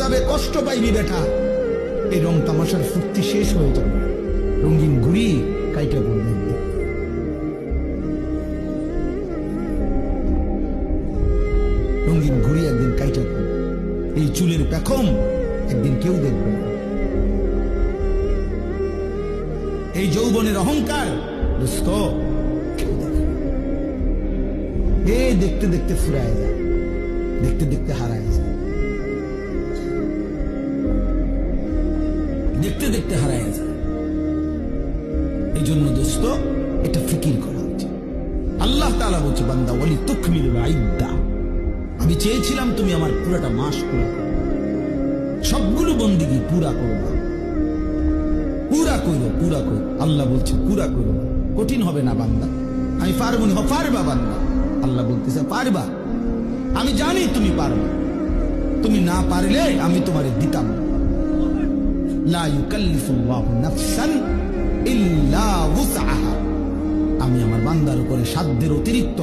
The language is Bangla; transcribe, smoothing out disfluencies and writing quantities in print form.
যাবে, কষ্ট পাইবি বেটা। এই রং তামাশার ফুর্তি শেষ হয়ে যাবে, রঙিন ঘুড়ি কাইটা পড়বে একদিন। রঙিন ঘুড়ি একদিন কাইটা পড়বে, এই চুলের পেখম একদিন কেউ দেখবে না। এই যৌবনের অহংকার দোস্ত কেউ দেখবে না। দেখতে দেখতে ফুরায় যায়, দেখতে দেখতে হারায় যায়, দেখতে দেখতে হারায় যায়। এই জন্য দোস্ত এটা ফিকির করা উচিত। আল্লাহ তাআলা বলছে, বান্দা ওয়ালি তুকমিলুল ইদ্দা, আমি চেয়েছিলাম তুমি আমার পুরাটা মাস পুরা করো, সবগুলো বন্দিগি পুরা করবা, পুরা করো, পুরা করো। আল্লাহ বলছে পুরা করো, কঠিন হবে না বান্দা, আমি পারবো না। পারবা বান্দা, আল্লাহ বলতেছে পারবা, আমি জানি তুমি পারবা, তুমি না পারলে আমি তোমারে দিতাম। লা ইউকাল্লিফুল্লাহু নাফসান ইল্লা উসআহা, আমি আমার বান্দার উপরে সাধ্যের অতিরিক্ত